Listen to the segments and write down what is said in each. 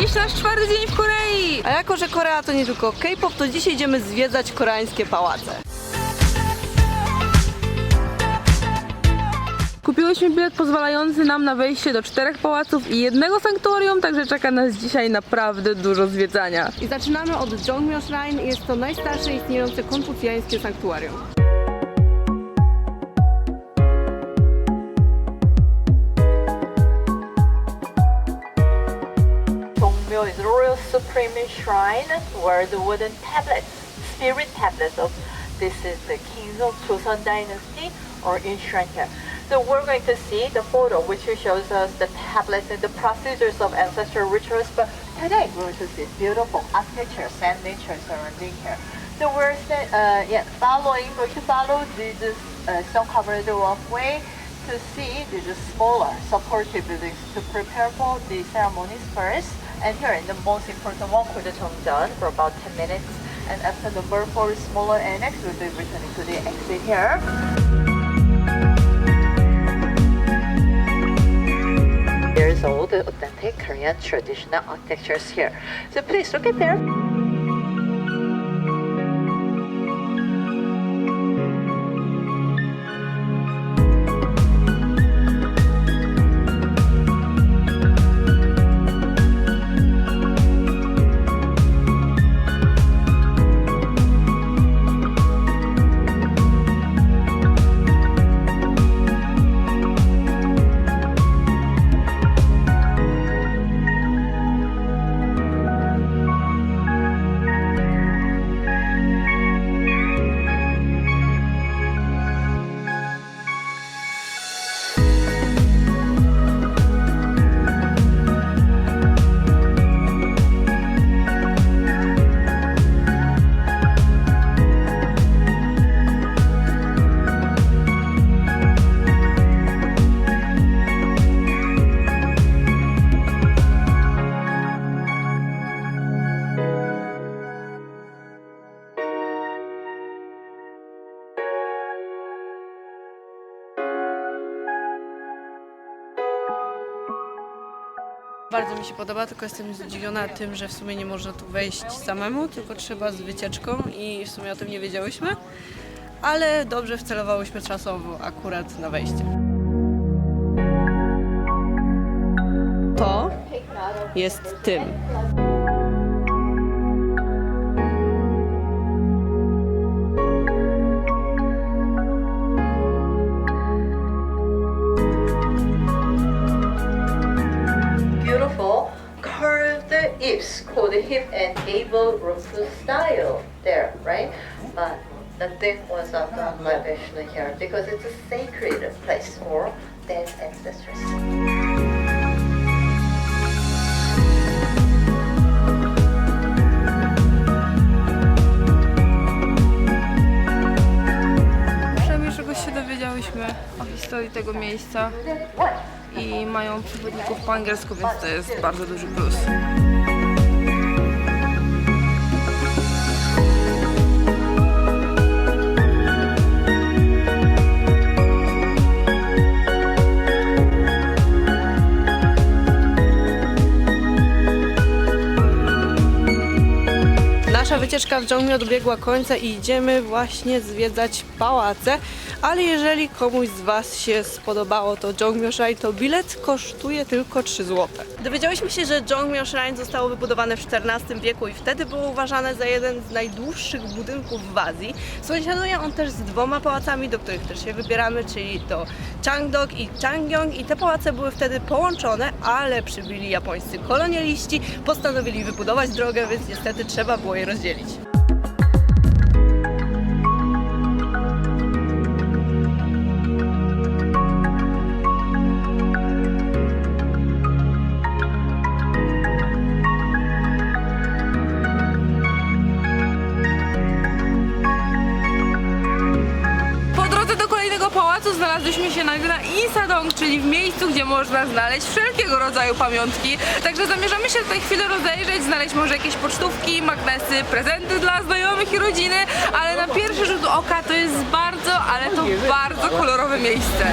Dziś nasz 4. dzień w Korei! A jako, że Korea to nie tylko K-pop, to dzisiaj idziemy zwiedzać koreańskie pałace. Kupiłyśmy bilet pozwalający nam na wejście do 4 pałaców i 1 sanktuarium, także czeka nas dzisiaj naprawdę dużo zwiedzania. I zaczynamy od Jongmyo Shrine. Jest to najstarsze istniejące konfucjańskie sanktuarium. Jongmyo is a royal supreme shrine where the wooden tablets, spirit tablets of this is the kings of Joseon dynasty are enshrined here. So we're going to see the photo which shows us the tablets and the procedures of ancestral rituals, but today we're going to see beautiful architecture and nature surrounding here. So we're going to follow this stone-covered walkway to see these smaller supportive buildings to prepare for the ceremonies first. And here in the most important one could be done for about 10 minutes. And after the birth for smaller annex, we'll be returning to the exit here. There's all the authentic Korean traditional architectures here. So please look at there. Bardzo mi się podoba, tylko jestem zdziwiona tym, że w sumie nie można tu wejść samemu, tylko trzeba z wycieczką i w sumie o tym nie wiedziałyśmy, ale dobrze wcelowałyśmy czasowo akurat na wejście. To jest tym. Beautiful curved eaves called hip and gable roof style there, right? But nothing was done lavishly here because it's a sacred place for dead ancestors. Przynajmniej czegoś się dowiedziałyśmy o historii tego miejsca i mają przewodników po angielsku, więc to jest bardzo duży plus. Nasza wycieczka w Jongmyo dobiegła końca i idziemy właśnie zwiedzać pałace, ale jeżeli komuś z Was się spodobało to Jongmyo Shrine, to bilet kosztuje tylko 3 zł. Dowiedziałyśmy się, że Jongmyo Shrine zostało wybudowane w XIV wieku i wtedy było uważane za jeden z najdłuższych budynków w Azji. Sąsiaduje on też z 2 pałacami, do których też się wybieramy, czyli to Changdeok i Changgyeong, i te pałace były wtedy połączone, ale przybyli japońscy kolonialiści, postanowili wybudować drogę, więc niestety trzeba było je rozdzielić. Pałacu znalazłyśmy się nagle na Insadong, czyli w miejscu, gdzie można znaleźć wszelkiego rodzaju pamiątki. Także zamierzamy się tutaj chwilę rozejrzeć, znaleźć może jakieś pocztówki, magnesy, prezenty dla znajomych i rodziny, ale na pierwszy rzut oka to jest bardzo, ale to bardzo kolorowe miejsce.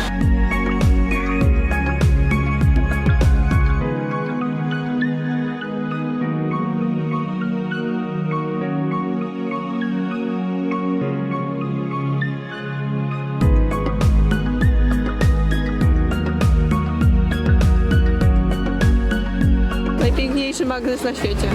magnes na świecie.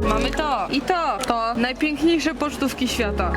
Mamy to i to. To najpiękniejsze pocztówki świata.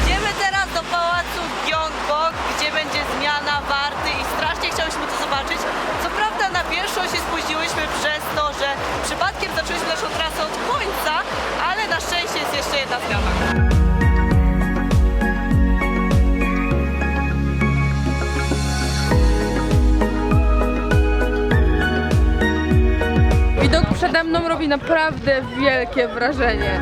Idziemy teraz do pałacu Gyeongbok, gdzie będzie zmiana warty i strasznie chciałyśmy to zobaczyć. Co prawda na pierwszą się spóźniłyśmy przez to, że przypadkiem zaczęliśmy naszą trasę od końca, ale na szczęście jest jeszcze jedna zmiana. Widok przede mną robi naprawdę wielkie wrażenie.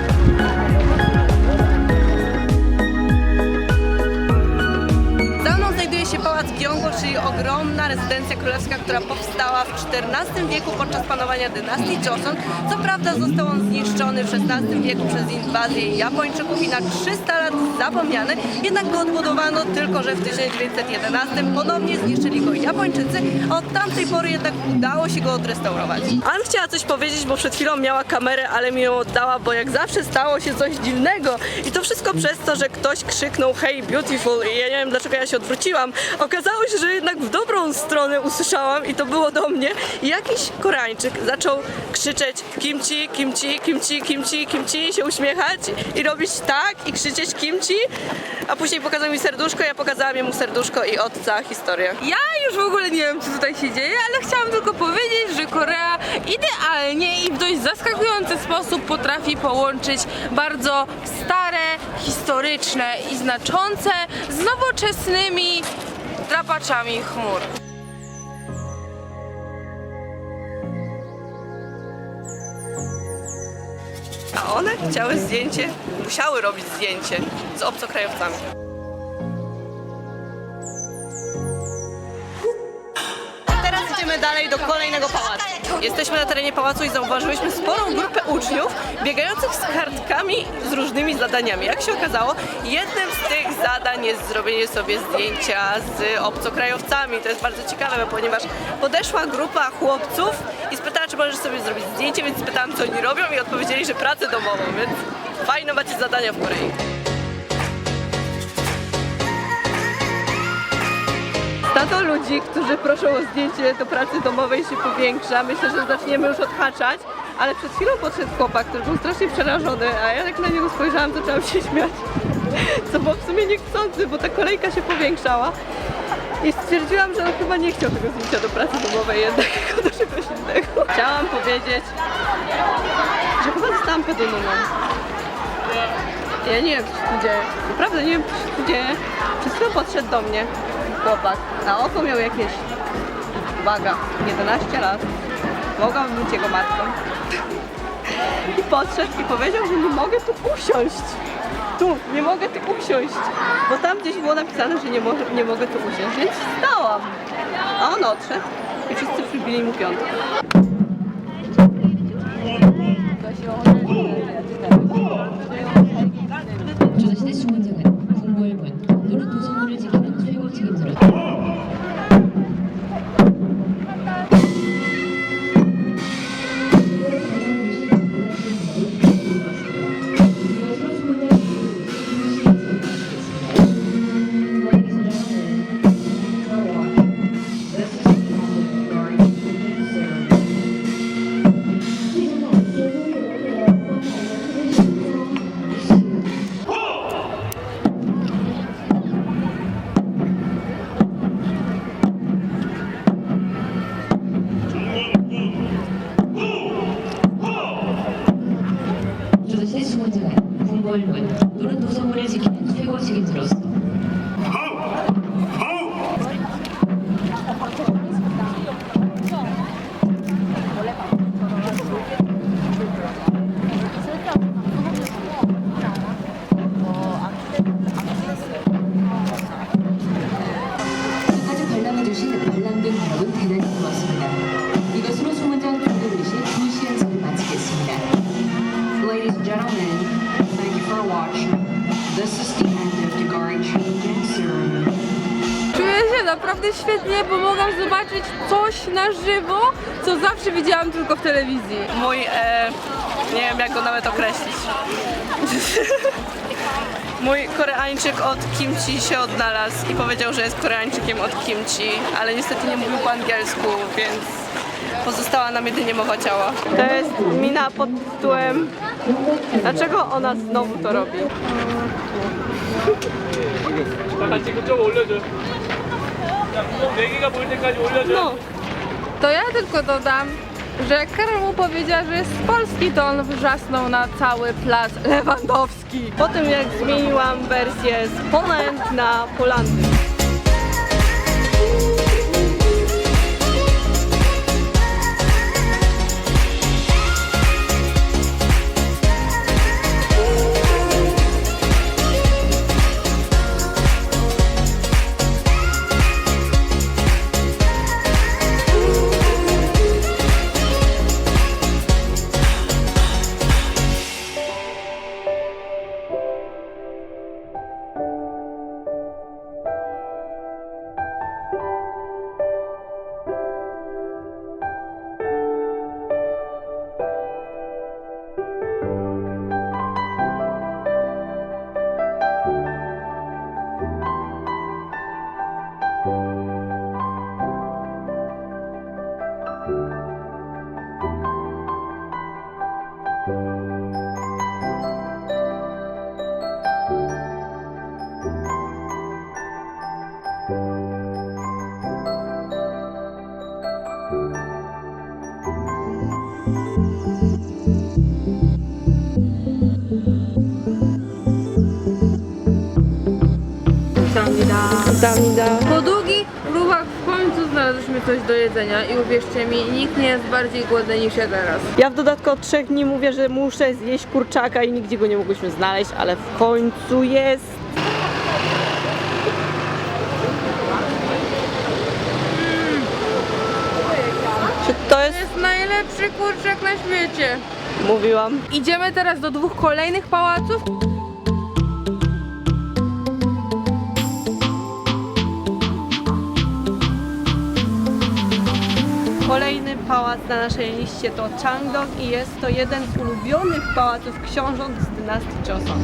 Za mną znajduje się pałac Gyeongbok, czyli ogromna rezydencja królewska, która powstała w XIV wieku podczas panowania dynastii Joseon. Co prawda został on zniszczony w XVI wieku przez inwazję Japończyków i na 300 lat zapomniany, jednak go odbudowano, tylko że w 1911 ponownie zniszczyli go Japończycy, a od tamtej pory jednak udało się go odrestaurować. Ann chciała coś powiedzieć, bo przed chwilą miała kamerę, ale mi ją oddała, bo jak zawsze stało się coś dziwnego i to wszystko przez to, że ktoś krzyknął "Hey beautiful" i ja nie wiem dlaczego ja się odwróciłam. Okazało się, że jednak w dobrą stronę usłyszałam i to było do mnie. I jakiś Koreańczyk zaczął krzyczeć kimchi, kimchi, kimchi, kimchi, kimchi, się uśmiechać i robić tak i krzyczeć kimchi, a później pokazał mi serduszko, ja pokazałam mu serduszko i od cała historia. Ja już w ogóle nie wiem, co tutaj się dzieje, ale chciałam tylko powiedzieć, że Korea idealnie i w dość zaskakujący sposób potrafi połączyć bardzo stare, historyczne i znaczące z nowoczesnymi drapaczami chmur. A one chciały zdjęcie, musiały robić zdjęcie z obcokrajowcami. Teraz idziemy dalej do kolejnego pałacu. Jesteśmy na terenie pałacu i zauważyliśmy sporą grupę uczniów biegających z kartkami z różnymi zadaniami. Jak się okazało, jednym z tych zadań jest zrobienie sobie zdjęcia z obcokrajowcami. To jest bardzo ciekawe, ponieważ podeszła grupa chłopców i spytała, czy możesz sobie zrobić zdjęcie, więc spytałam, co oni robią i odpowiedzieli, że pracę domową, więc fajne macie zadania w Korei. Stato ludzi, którzy proszą o zdjęcie do pracy domowej się powiększa. Myślę, że zaczniemy już odhaczać, ale przed chwilą podszedł chłopak, który był strasznie przerażony, a ja jak na niego spojrzałam, zaczęłam się śmiać. Co było w sumie niechcący, bo ta kolejka się powiększała. I stwierdziłam, że on chyba nie chciał tego zdjęcia do pracy domowej, jednak do czegoś innego. Chciałam powiedzieć, że chyba zostałam pedonumą. Ja nie wiem, co się tu dzieje. Naprawdę nie wiem, co się tu dzieje. Przed chwilą podszedł do mnie chłopak. Na oko miał jakieś, uwaga, 11 lat. Mogłam być jego matką. I podszedł i powiedział, że nie mogę tu usiąść. Tu, nie mogę tu usiąść. Bo tam gdzieś było napisane, że nie mogę tu usiąść, więc stałam. A on odszedł i wszyscy przybili mu piątkę. 조선시대 중원정은 궁궐문, 노릇 도성문을 지키는 공부할 또는 도서관을 지키는 최고 책임자로서 끝까지 관람해주신 관람객 여러분 대단히 고맙습니다. 이것으로 소문장 교도르시 2시간차를 마치겠습니다. Ladies and gentlemen, thank you for watching. This is the end of the guard changing ceremony. Czuję się naprawdę świetnie, bo mogłam zobaczyć coś na żywo, co zawsze widziałam tylko w telewizji. Mój, nie wiem jak go nawet określić. Mój Koreańczyk od kimchi się odnalazł i powiedział, że jest Koreańczykiem od kimchi, ale niestety nie mówił po angielsku, więc pozostała nam jedynie mowa ciała. To jest mina pod tytułem dlaczego ona znowu to robi? 같이 그쪽 올려줘. 자, 구멍 4개가 보일 때까지 올려줘. No, To ja tylko dodam, że jak Karol mu powiedziała, że jest z Polski, to on wrzasnął na cały plac Lewandowski. po tym jak zmieniłam wersję z Poland na Polandy. Zamida. Po długich próbach w końcu znalazłyśmy coś do jedzenia i uwierzcie mi, nikt nie jest bardziej głodny niż ja teraz. Ja w dodatku od 3 dni mówię, że muszę zjeść kurczaka i nigdzie go nie mogłyśmy znaleźć, ale w końcu jest. Czy to To jest? jest najlepszy kurczak na świecie. Mówiłam. Idziemy teraz do 2 kolejnych pałaców. Kolejny pałac na naszej liście to Changdong i jest to jeden z ulubionych pałaców książąt z dynastii Joseon.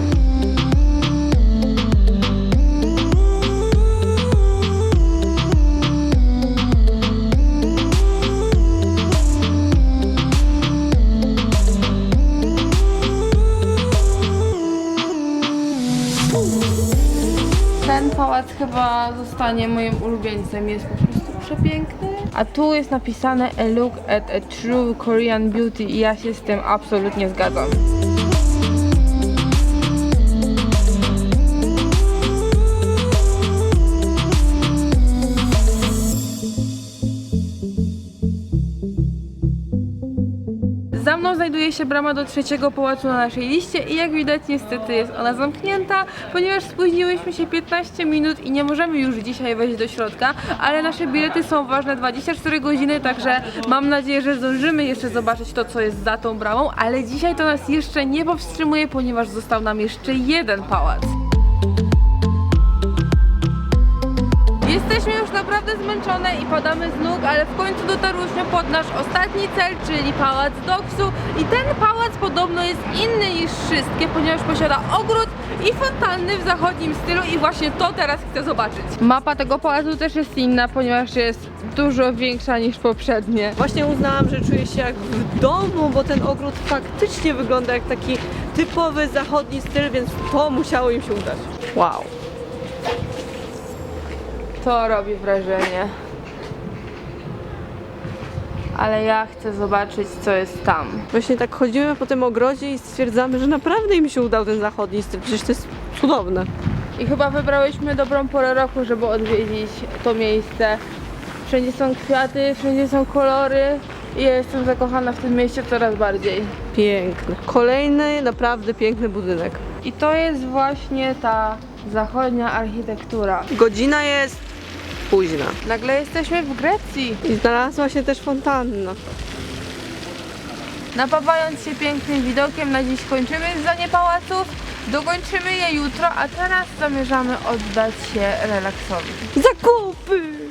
Ten pałac chyba zostanie moim ulubieńcem, jest po prostu przepiękny. A tu jest napisane a look at a true Korean beauty i ja się z tym absolutnie zgadzam. Za mną znajduje się brama do 3. pałacu na naszej liście i jak widać niestety jest ona zamknięta, ponieważ spóźniłyśmy się 15 minut i nie możemy już dzisiaj wejść do środka, ale nasze bilety są ważne 24 godziny, także mam nadzieję, że zdążymy jeszcze zobaczyć to, co jest za tą bramą, ale dzisiaj to nas jeszcze nie powstrzymuje, ponieważ został nam jeszcze jeden pałac. Jesteśmy już naprawdę zmęczone i padamy z nóg, ale w końcu dotarłyśmy pod nasz ostatni cel, czyli Pałac Doksu. I ten pałac podobno jest inny niż wszystkie, ponieważ posiada ogród i fontanny w zachodnim stylu i właśnie to teraz chcę zobaczyć. Mapa tego pałacu też jest inna, ponieważ jest dużo większa niż poprzednie. Właśnie uznałam, że czuję się jak w domu, bo ten ogród faktycznie wygląda jak taki typowy zachodni styl, więc to musiało im się udać. Wow. To robi wrażenie. ale ja chcę zobaczyć, co jest tam. Właśnie tak chodzimy po tym ogrodzie i stwierdzamy, że naprawdę im się udał ten zachodni styl. Przecież to jest cudowne. I chyba wybrałyśmy dobrą porę roku, żeby odwiedzić to miejsce. Wszędzie są kwiaty, wszędzie są kolory i ja jestem zakochana w tym mieście coraz bardziej. Piękne. Kolejny naprawdę piękny budynek. I to jest właśnie ta zachodnia architektura. Godzina jest późna. Nagle jesteśmy w Grecji. I znalazła się też fontanna. Napawając się pięknym widokiem, na dziś kończymy zwiedzanie pałaców. Dokończymy je jutro, a teraz zamierzamy oddać się relaksowi. Zakupy!